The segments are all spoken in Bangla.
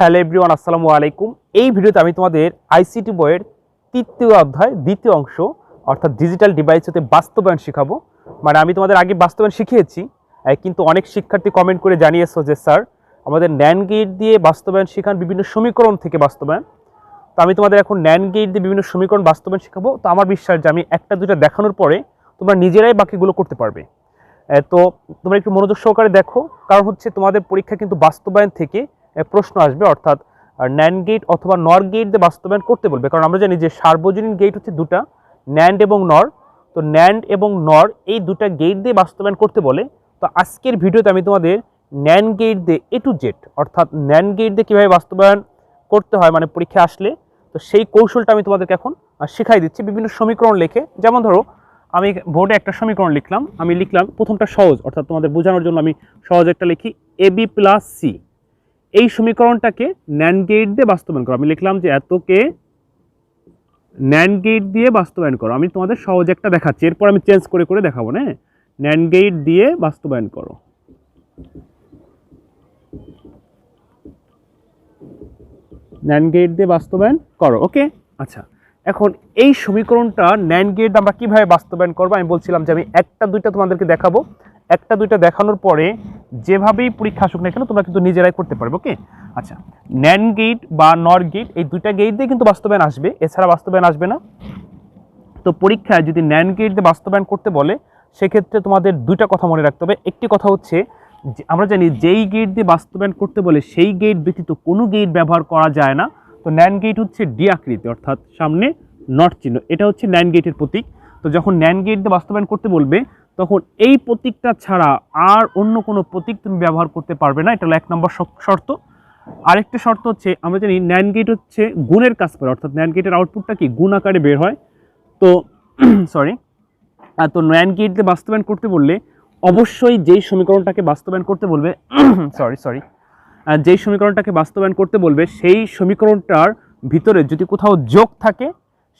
হ্যালো এভরিওয়ান, আসসালামু আলাইকুম। এই ভিডিওতে আমি তোমাদের আইসিটি বইয়ের তৃতীয় অধ্যায় দ্বিতীয় অংশ অর্থাৎ ডিজিটাল ডিভাইস হতে বাস্তবায়ন শেখাবো। মানে আমি তোমাদের আগে বাস্তবায়ন শিখিয়েছি, কিন্তু অনেক শিক্ষার্থী কমেন্ট করে জানিয়েছো যে স্যার আমাদের ন্যান্ড গেট দিয়ে বাস্তবায়ন শেখান, বিভিন্ন সমীকরণ থেকে বাস্তবায়ন। তো আমি তোমাদের এখন ন্যান্ড গেট দিয়ে বিভিন্ন সমীকরণ বাস্তবায়ন শেখাবো। তো আমার বিশ্বাস যে আমি একটা দুইটা দেখানোর পরে তোমরা নিজেরাই বাকিগুলো করতে পারবে। তো তোমরা একটু মনোযোগ সহকারে দেখো, কারণ হচ্ছে তোমাদের পরীক্ষা কিন্তু বাস্তবায়ন থেকে প্রশ্ন আসবে, অর্থাৎ ন্যান্ড গেট অথবা নর গেট দিয়ে বাস্তবায়ন করতে বলবে। কারণ আমরা জানি যে সার্বজনীন গেট হচ্ছে দুটা, ন্যান্ড এবং নর। তো ন্যান্ড এবং নর এই দুটা গেট দিয়ে বাস্তবায়ন করতে বলে। তো আজকের ভিডিওতে আমি তোমাদের ন্যান্ড গেট দিয়ে এ টু জেড অর্থাৎ ন্যান্ড গেট দিয়ে কীভাবে বাস্তবায়ন করতে হয় মানে পরীক্ষা আসলে, তো সেই কৌশলটা আমি তোমাদেরকে এখন শেখাই দিচ্ছি বিভিন্ন সমীকরণ লিখে। যেমন ধরো আমি বোর্ডে একটা সমীকরণ লিখলাম, আমি লিখলাম প্রথমটা সহজ, অর্থাৎ তোমাদের বোঝানোর জন্য আমি সহজ একটা লিখি এবি প্লাস সি। এই সমীকরণটাকে ন্যান্ড গেট দিয়ে বাস্তবায়ন করো। আমি লিখলাম যে এতকে ন্যান্ড গেট দিয়ে বাস্তবায়ন করো। আমি তোমাদের সহজ একটা দেখাচ্ছি, এরপর আমি চেঞ্জ করে করে দেখাবো না। ন্যান্ড গেট দিয়ে বাস্তবায়ন করো। ন্যান্ড গেট দিয়ে বাস্তবায়ন করো, ওকে। আচ্ছা, এখন এই সমীকরণটা ন্যান্ড গেট আমরা কিভাবে বাস্তবায়ন করবো আমি বলছিলাম যে আমি একটা দুইটা তোমাদেরকে দেখাবো। একটা দুইটা দেখানোর পরে যেভাবেই পরীক্ষা আসুক না কেন তোমরা কিন্তু নিজেরাই করতে পারবে, ওকে। আচ্ছা, ন্যান্ড গেট বা নর গেট এই দুইটা গেট দিয়ে কিন্তু বাস্তবায়ন আসবে, এছাড়া বাস্তবায়ন আসবে না। তো পরীক্ষায় যদি ন্যান্ড গেট দিয়ে বাস্তবায়ন করতে বলে সেক্ষেত্রে তোমাদের দুইটা কথা মনে রাখতে হবে। একটি কথা হচ্ছে আমরা জানি যেই গেট দিয়ে বাস্তবায়ন করতে বলে সেই গেট ব্যতীত কোনো গেট ব্যবহার করা যায় না। তো ন্যান্ড গেট হচ্ছে ডি আকৃতি, অর্থাৎ সামনে নট চিহ্ন, এটা হচ্ছে ন্যান্ড গেটের প্রতীক। তো যখন ন্যান্ড গেট দিয়ে বাস্তবায়ন করতে বলবে তখন এই প্রতীকটা ছাড়া আর অন্য কোনো প্রতীক তুমি ব্যবহার করতে পারবে না, এটা হলো 1 নম্বর শর্ত। আরেকটা শর্ত হচ্ছে আমরা জানি ন্যান্ড গেট হচ্ছে গুণের কাজ করে, অর্থাৎ ন্যান্ড গেটের আউটপুটটা কি গুণ আকারে বের হয়। তো সরি, তো ন্যান্ড গেট দিয়ে বাস্তবায়ন করতে বললে অবশ্যই যেই সমীকরণটাকে বাস্তবায়ন করতে বলবে যেই সমীকরণটাকে বাস্তবায়ন করতে বলবে সেই সমীকরণটার ভিতরে যদি কোথাও যোগ থাকে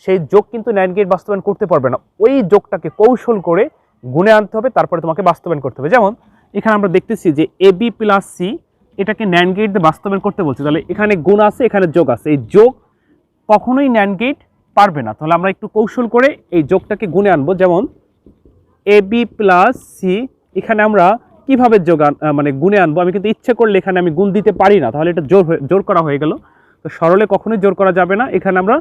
সেই যোগ কিন্তু ন্যান্ড গেট বাস্তবায়ন করতে পারবে না। ওই যোগটাকে কৌশল করে গুণে আনতে হবে, তারপরে তোমাকে বাস্তবায়ন করতে হবে। যেমন এখানে আমরা দেখতেছি যে এ বি প্লাস সি, এটাকে ন্যান্ড গেট দিয়ে বাস্তবায়ন করতে বলছে, তাহলে এখানে গুণ আছে এখানে যোগ আছে, এই যোগ কখনোই ন্যান্ড গেট পারবে না। তাহলে আমরা একটু কৌশল করে এই যোগটাকে গুণে আনবো। যেমন এ বি প্লাস সি, এখানে আমরা কিভাবে যোগ মানে গুণে আনবো, আমি কিন্তু ইচ্ছে করলে এখানে আমি গুণ দিতে পারি না, তাহলে এটা জোর করা হয়ে গেল। তো সরলে কখনোই জোর করা যাবে না, এখানে আমরা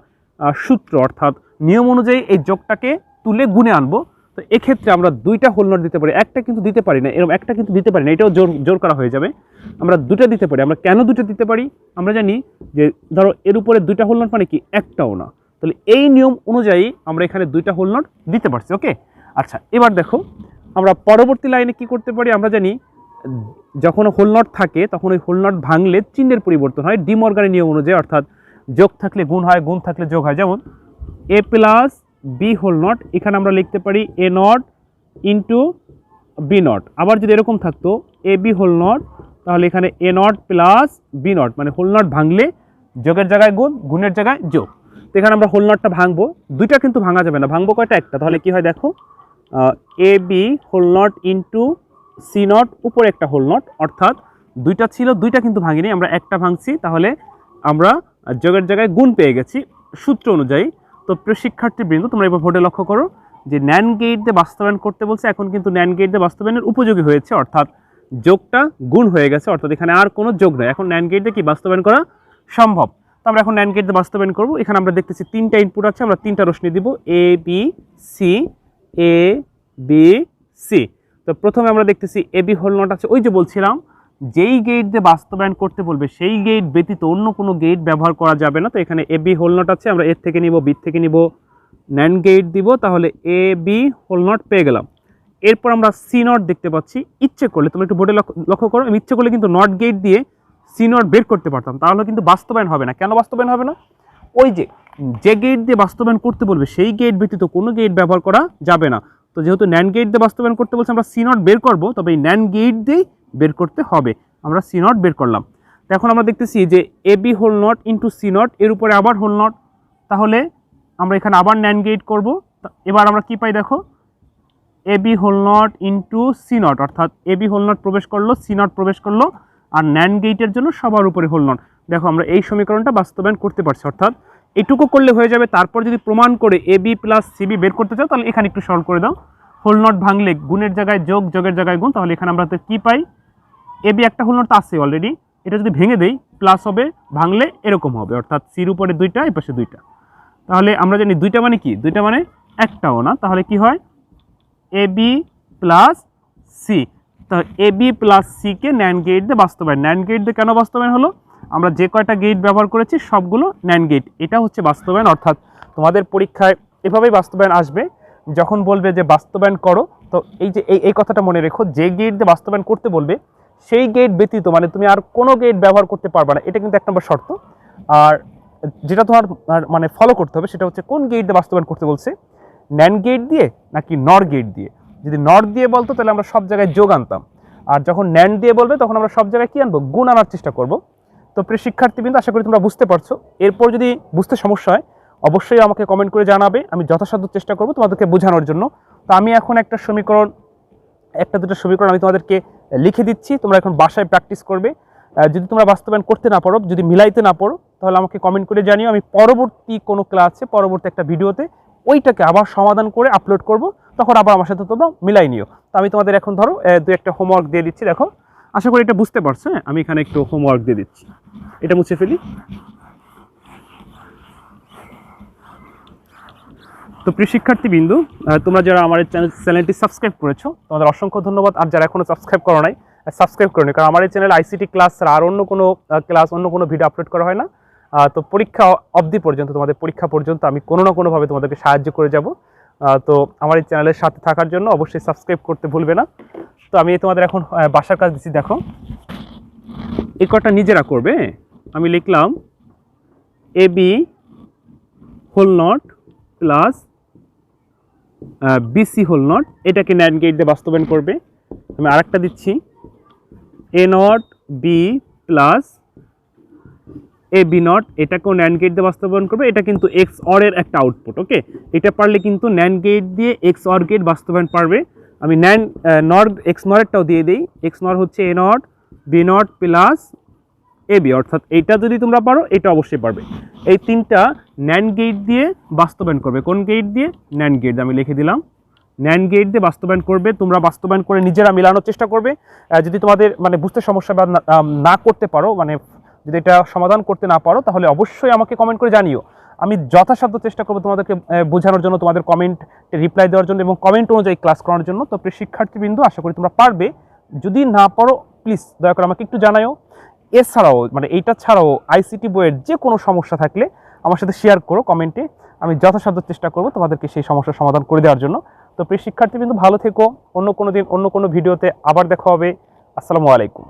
সূত্র অর্থাৎ নিয়ম অনুযায়ী এই যোগটাকে তুলে গুণে আনবো। তো এক্ষেত্রে আমরা দুইটা হোল নট দিতে পারি, একটা কিন্তু দিতে পারি না, এরকম একটা কিন্তু দিতে পারি না, এটাও জোর করা হয়ে যাবে। আমরা দুটো দিতে পারি। আমরা কেন দুটো দিতে পারি, আমরা জানি যে ধরো এর উপরে দুইটা হোল নট মানে কি একটাও না, তাহলে এই নিয়ম অনুযায়ী আমরা এখানে দুইটা হোল নট দিতে পারছি, ওকে। আচ্ছা, এবার দেখো আমরা পরবর্তী লাইনে কি করতে পারি। আমরা জানি যখন হোল নট থাকে তখন ওই হোল নট ভাঙলে চিহ্নের পরিবর্তন হয় ডি মর্গানের নিয়ম অনুযায়ী, অর্থাৎ যোগ থাকলে গুণ হয়, গুণ থাকলে যোগ হয়। যেমন এ প্লাস বি হোল নট, এখানে আমরা লিখতে পারি এ নট ইন্টু বি নট। আবার যদি এরকম থাকতো এ বি হোল নট, তাহলে এখানে এ নট প্লাস বি নট, মানে হোল নট ভাঙলে যোগের জায়গায় গুণ, গুণের জায়গায় যোগ। তো এখানে আমরা হোল নটটা ভাঙবো, দুইটা কিন্তু ভাঙা যাবে না, ভাঙবো কয়টা, একটা। তাহলে কি হয় দেখো, A B whole not into C not, উপরে একটা হোল নট, অর্থাৎ দুইটা ছিল, দুইটা কিন্তু ভাঙিনি, আমরা একটা ভাঙছি, তাহলে আমরা যোগের জায়গায় গুণ পেয়ে গেছি সূত্র অনুযায়ী। তো প্রিয় শিক্ষার্থীবৃন্দ, তোমরা এবার বোর্ডে লক্ষ্য করো যে ন্যান্ড গেট দিয়ে বাস্তবায়ন করতে বলছে, এখন কিন্তু ন্যান্ড গেট দিয়ে বাস্তবায়নের উপযোগী হয়েছে, অর্থাৎ যোগটা গুণ হয়ে গেছে, অর্থাৎ এখানে আর কোনো যোগ নয়, এখন ন্যান্ড গেট দিয়ে কি বাস্তবায়ন করা সম্ভব। তো আমরা এখন ন্যান্ড গেট দিয়ে বাস্তবায়ন করবো। এখানে আমরা দেখতেছি তিনটা ইনপুট আছে, আমরা তিনটা রশ্মি দিব, A B C, A B C. তো প্রথমে আমরা দেখতেছি এ বি হোল নট আছে, ওই যে বলছিলাম যেই গেট দিয়ে বাস্তবায়ন করতে বলবে সেই গেট ব্যতীত অন্য কোনো গেট ব্যবহার করা যাবে না। তো এখানে এ বি হোল নট আছে, আমরা এর থেকে নিব, বি থেকে নিব, ন্যান্ড গেট দিব, তাহলে এ বি হোল নট পেয়ে গেলাম। এরপর আমরা সি নট দেখতে পাচ্ছি, ইচ্ছে করলে তোমরা একটু বোর্ডে লক্ষ্য করো, আমি ইচ্ছে করলে কিন্তু নট গেট দিয়ে সি নট বের করতে পারতাম, তাহলে কিন্তু বাস্তবায়ন হবে না। কেন বাস্তবায়ন হবে না, ওই যে গেট দিয়ে বাস্তবায়ন করতে বলবে সেই গেট ব্যতীত কোনো গেট ব্যবহার করা যাবে না। তো যেহেতু ন্যান্ড গেট দিয়ে বাস্তবায়ন করতে বলছে আমরা সি নট বের করবো, তবে এই ন্যান্ড গেট দিয়েই বের করতে হবে। আমরা সি নট বের করলাম। তো এখন আমরা দেখতেছি যে A B whole not into C not, এর উপরে আবার হোল নট, তাহলে আমরা এখানে আবার ন্যান্ড গেট করবো। এবার আমরা কি পাই দেখো, A B whole not into C not, অর্থাৎ এ বি হোল নট প্রবেশ করলো, সি নট প্রবেশ করলো, আর ন্যান্ড গেটের জন্য সবার উপরে হোল নট। দেখো আমরা এই সমীকরণটা বাস্তবায়ন করতে পারছি, অর্থাৎ এটুকু করলে হয়ে যাবে। তারপর যদি প্রমাণ করে AB প্লাস CB বের করতে চাও তাহলে এখানে একটু সলভ করে দাও। হোল নট ভাঙলে গুণের জায়গায় যোগ, যোগের জায়গায় গুণ, তাহলে এখানে আমরা কি পাই, AB একটা হোল নট আছে অলরেডি, এটা যদি ভেঙে দেই প্লাস হবে, ভাঙলে এরকম হবে, অর্থাৎ সির উপরে 2টা এই পাশে 2টা। তাহলে আমরা জানি 2টা মানে কি, 2টা মানে একটাও না, তাহলে কি হয় AB প্লাস C। তো AB প্লাস C কে NAND গেট দিয়ে বাস্তবায়ন। NAND গেট দিয়ে কেন বাস্তবায়ন হলো, আমরা যে কয়টা গেট ব্যবহার করেছি সবগুলো NAND গেট, এটা হচ্ছে বাস্তবায়ন। অর্থাৎ তোমাদের পরীক্ষায় এভাবেই বাস্তবায়ন আসবে, যখন বলবে যে বাস্তবায়ন করো, তো এই যে এই কথাটা মনে রেখো, যে গেট দিয়ে বাস্তবায়ন করতে বলবে সেই গেট ব্যতীত মানে তুমি আর কোনো গেট ব্যবহার করতে পারবে না, এটা কিন্তু এক নম্বর শর্ত। আর যেটা তোমার মানে ফলো করতে হবে সেটা হচ্ছে কোন গেট দিয়ে বাস্তবায়ন করতে বলছে, NAND গেট দিয়ে নাকি NOR গেট দিয়ে। যদি NOR দিয়ে বলতো তাহলে আমরা সব জায়গায় যোগ আনতাম, আর যখন NAND দিয়ে বলবে তখন আমরা সব জায়গায় কি আনবো, গুণ আনার চেষ্টা করব। তো প্রিয় শিক্ষার্থীবৃন্দ, আশা করি তোমরা বুঝতে পারছো। এরপর যদি বুঝতে সমস্যা হয় অবশ্যই আমাকে কমেন্ট করে জানাবে, আমি যথাসাধ্য চেষ্টা করব তোমাদেরকে বোঝানোর জন্য। তো আমি এখন একটা দুটো সমীকরণ আমি তোমাদেরকে লিখে দিচ্ছি, তোমরা এখন বাসায় প্র্যাকটিস করবে। যদি তোমরা বাস্তবায়ন করতে না পারো, যদি মিলাইতে না পারো, তাহলে আমাকে কমেন্ট করে জানিও, আমি পরবর্তী কোনো ক্লাসে পরবর্তী একটা ভিডিওতে ওইটাকে আবার সমাধান করে আপলোড করব, তখন আবার আমার সাথে তোমরা মিলাই নিও। তো আমি তোমাদের এখন ধরো দু একটা হোমওয়ার্ক দিয়ে দিচ্ছি, দেখো আশা করি এটা বুঝতে পারছো। হ্যাঁ, আমি এখানে একটু হোমওয়ার্ক দিয়ে দিচ্ছি, এটা মুছে ফেলি। তো প্রিয় শিক্ষার্থীবৃন্দ, তোমরা যারা আমার চ্যানেলটি সাবস্ক্রাইব করেছো তোমাদের অসংখ্য ধন্যবাদ, আর যারা এখনো সাবস্ক্রাইব করো নাই সাবস্ক্রাইব করো, কারণ আমার এই চ্যানেল ICT ক্লাস ছাড়া আর অন্য কোনো ক্লাস, অন্য কোনো ভিডিও আপলোড করা হয় না। তো পরীক্ষা অবধি পর্যন্ত, তোমাদের পরীক্ষা পর্যন্ত আমি কোনো না কোনোভাবে তোমাদেরকে সাহায্য করে যাব। তো আমার এই চ্যানেলের সাথে থাকার জন্য অবশ্যই সাবস্ক্রাইব করতে ভুলবে না। তো আমি তোমাদের এখন বাসার কাজ দিচ্ছি, দেখো এই কটা নিজেরা করবে। আমি লিখলাম AB whole not plus BC whole not, এটাকে NAND গেট দিয়ে বাস্তবায়ন করবে। আমি আরেকটা দিচ্ছি A not B plus AB not, এটাকেও NAND গেট দিয়ে বাস্তবায়ন করবে। এটা কিন্তু XOR এর একটা আউটপুট, ওকে। এটা পারলে কিন্তু NAND গেট দিয়ে XOR গেট বাস্তবায়ন পারবে। আমি NOR XNOR এরটাও দিয়ে দিই, XNOR হচ্ছে A not B not plus AB, অর্থাৎ এইটা যদি তোমরা পারো এটা অবশ্যই পারবে। এই তিনটা NAND গেট দিয়ে বাস্তবায়ন করবে। কোন গেট দিয়ে, NAND গেট। আমি লিখে দিলাম NAND গেট দিয়ে বাস্তবায়ন করবে। তোমরা বাস্তবায়ন করে নিজেরা মিলানোর চেষ্টা করবে। যদি তোমাদের মানে বুঝতে সমস্যা বা না করতে পারো, মানে যদি এটা সমাধান করতে না পারো, তাহলে অবশ্যই আমাকে কমেন্ট করে জানিও, আমি যথাসাধ্য চেষ্টা করবো তোমাদেরকে বোঝানোর জন্য, তোমাদের কমেন্ট রিপ্লাই দেওয়ার জন্য এবং কমেন্ট অনুযায়ী ক্লাস করার জন্য। তো প্রিয় শিক্ষার্থীবৃন্দ, আশা করি তোমরা পারবে। যদি না পারো প্লিজ দয়া করে আমাকে একটু জানাও। এছাড়াও মানে এইটা ছাড়াও ICT বইয়ের যে কোনো সমস্যা থাকলে আমার সাথে শেয়ার করো কমেন্টে, আমি যথাসাধ্য চেষ্টা করব তোমাদেরকে সেই সমস্যার সমাধান করে দেওয়ার জন্য। তো প্রিয় শিক্ষার্থীবৃন্দ, ভালো থেকো। অন্য কোনো দিন অন্য কোনো ভিডিওতে আবার দেখা হবে। আসসালামু আলাইকুম।